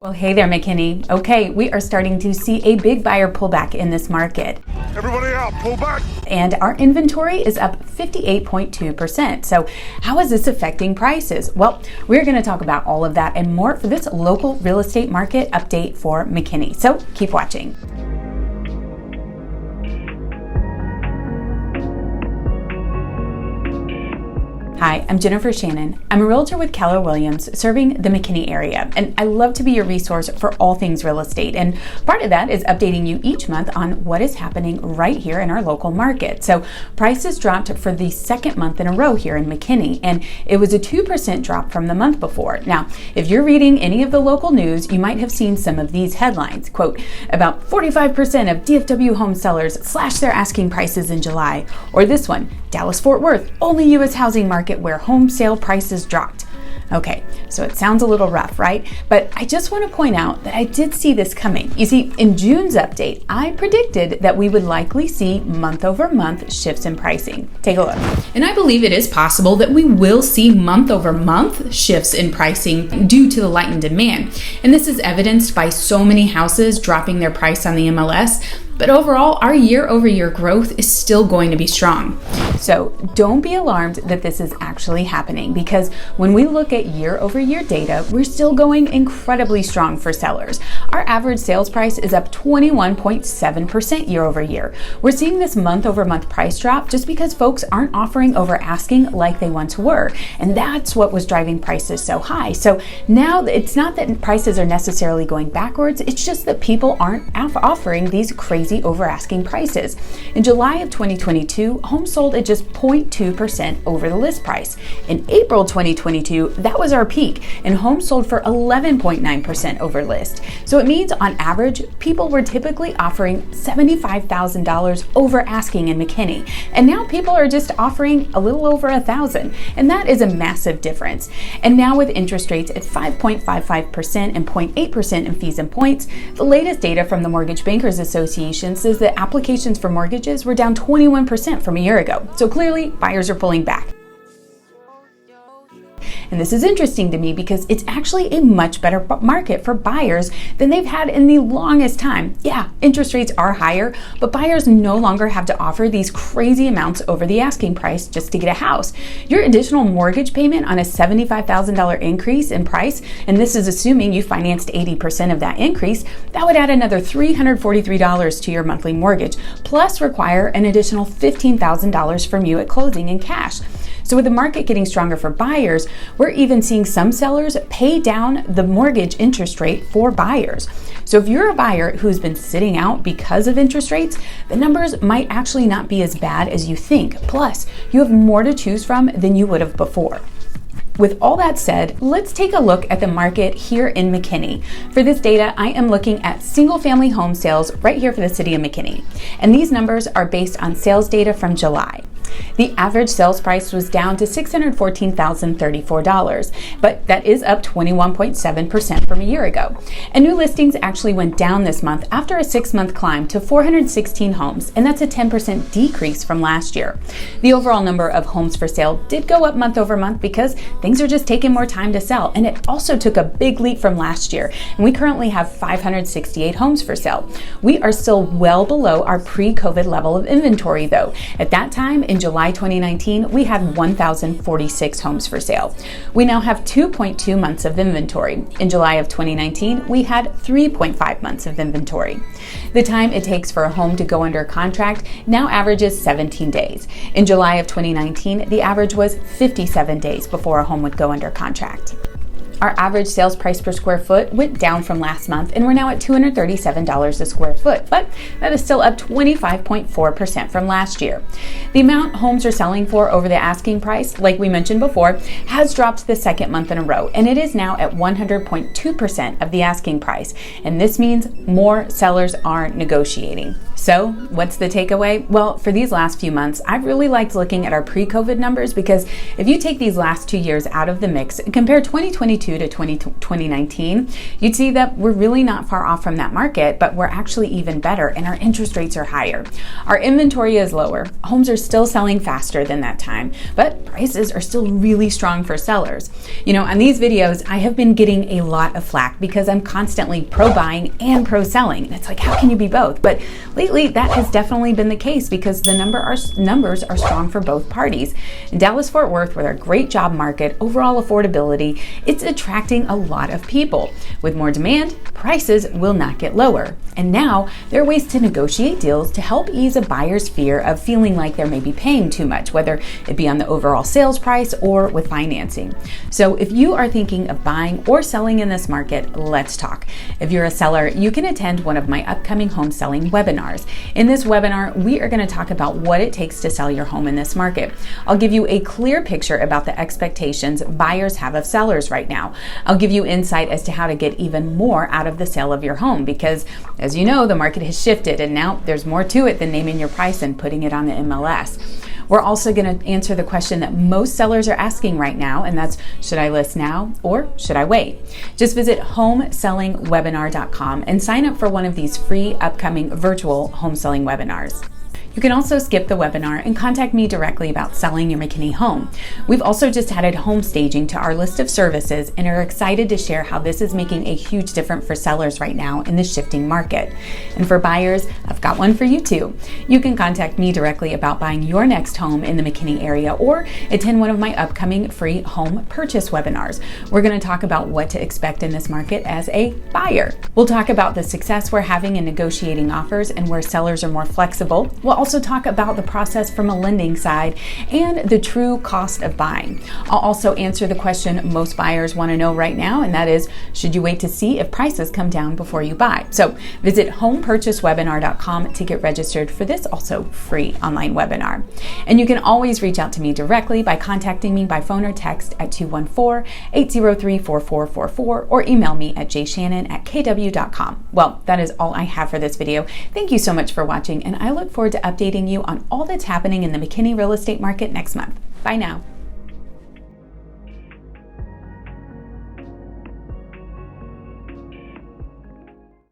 Well, hey there, McKinney. Okay, we are starting to see a big buyer pullback in this market. Everybody out, pull back. And our inventory is up 58.2%. So how is this affecting prices? Well, we're going to talk about all of that and more for this local real estate market update for McKinney. So keep watching. Hi, I'm Jennifer Shannon. I'm a realtor with Keller Williams serving the McKinney area, and I love to be your resource for all things real estate. And part of that is updating you each month on what is happening right here in our local market. So prices dropped for the second month in a row here in McKinney, and it was a 2% drop from the month before. Now, if you're reading any of the local news, you might have seen some of these headlines. Quote, about 45% of DFW home sellers slashed their asking prices in July. Or this one, Dallas-Fort Worth, only U.S. housing market where home sale prices dropped. Okay, so it sounds a little rough, right? But I just want to point out that I did see this coming. You see, in June's update, I predicted that we would likely see month-over-month shifts in pricing. Take a look. And I believe it is possible that we will see month-over-month shifts in pricing due to the lightened demand. And this is evidenced by so many houses dropping their price on the MLS. But overall, our year-over-year growth is still going to be strong. So don't be alarmed that this is actually happening, because when we look at year-over-year data, we're still going incredibly strong for sellers. Our average sales price is up 21.7% year-over-year. We're seeing this month-over-month price drop just because folks aren't offering over asking like they once were. And that's what was driving prices so high. So now it's not that prices are necessarily going backwards, it's just that people aren't offering these crazy over asking prices. In July of 2022, homes sold at just 0.2% over the list price. In April 2022, that was our peak, and homes sold for 11.9% over list. So it means on average, people were typically offering $75,000 over asking in McKinney. And now people are just offering a little over $1,000. And that is a massive difference. And now with interest rates at 5.55% and 0.8% in fees and points, the latest data from the Mortgage Bankers Association says that applications for mortgages were down 21% from a year ago. So clearly, buyers are pulling back. And this is interesting to me because it's actually a much better market for buyers than they've had in the longest time. Yeah, interest rates are higher, but buyers no longer have to offer these crazy amounts over the asking price just to get a house. Your additional mortgage payment on a $75,000 increase in price, and this is assuming you financed 80% of that increase, that would add another $343 to your monthly mortgage, plus require an additional $15,000 from you at closing in cash. So with the market getting stronger for buyers, we're even seeing some sellers pay down the mortgage interest rate for buyers. So if you're a buyer who's been sitting out because of interest rates, the numbers might actually not be as bad as you think. Plus, you have more to choose from than you would have before. With all that said, let's take a look at the market here in McKinney. For this data, I am looking at single-family home sales right here for the city of McKinney. And these numbers are based on sales data from July. The average sales price was down to $614,034, but that is up 21.7% from a year ago. And new listings actually went down this month after a 6-month climb to 416 homes, and that's a 10% decrease from last year. The overall number of homes for sale did go up month over month because things are just taking more time to sell, and it also took a big leap from last year, and we currently have 568 homes for sale. We are still well below our pre-COVID level of inventory though. At that time, in July 2019, we had 1,046 homes for sale. We now have 2.2 months of inventory. In July of 2019, we had 3.5 months of inventory. The time it takes for a home to go under contract now averages 17 days. In July of 2019, the average was 57 days before a home would go under contract. Our average sales price per square foot went down from last month, and we're now at $237 a square foot, but that is still up 25.4% from last year. The amount homes are selling for over the asking price, like we mentioned before, has dropped the second month in a row, and it is now at 100.2% of the asking price. And this means more sellers are negotiating. So, what's the takeaway? Well, for these last few months, I've really liked looking at our pre-COVID numbers because if you take these last 2 years out of the mix and compare 2022 to 2019, you'd see that we're really not far off from that market, but we're actually even better and our interest rates are higher. Our inventory is lower. Homes are still selling faster than that time, but prices are still really strong for sellers. On these videos, I have been getting a lot of flack because I'm constantly pro-buying and pro-selling. And it's like, how can you be both? But lately, that has definitely been the case because the numbers are strong for both parties. In Dallas-Fort Worth, with our great job market, overall affordability, it's attracting a lot of people. With more demand, prices will not get lower. And now, there are ways to negotiate deals to help ease a buyer's fear of feeling like they may be paying too much, whether it be on the overall sales price or with financing. So if you are thinking of buying or selling in this market, let's talk. If you're a seller, you can attend one of my upcoming home selling webinars. In this webinar, we are going to talk about what it takes to sell your home in this market. I'll give you a clear picture about the expectations buyers have of sellers right now. I'll give you insight as to how to get even more out of the sale of your home because, as you know, the market has shifted and now there's more to it than naming your price and putting it on the MLS. We're also going to answer the question that most sellers are asking right now, and that's, should I list now or should I wait? Just visit homesellingwebinar.com and sign up for one of these free upcoming virtual home selling webinars. You can also skip the webinar and contact me directly about selling your McKinney home. We've also just added home staging to our list of services and are excited to share how this is making a huge difference for sellers right now in the shifting market. And for buyers, I've got one for you too. You can contact me directly about buying your next home in the McKinney area or attend one of my upcoming free home purchase webinars. We're going to talk about what to expect in this market as a buyer. We'll talk about the success we're having in negotiating offers and where sellers are more flexible. We'll also talk about the process from a lending side and the true cost of buying. I'll also answer the question most buyers want to know right now, and that is, should you wait to see if prices come down before you buy? So visit homepurchasewebinar.com to get registered for this also free online webinar. And you can always reach out to me directly by contacting me by phone or text at 214-803-4444 or email me at jshannon@kw.com. Well, that is all I have for this video. Thank you so much for watching, and I look forward to updating you on all that's happening in the McKinney real estate market next month. Bye now.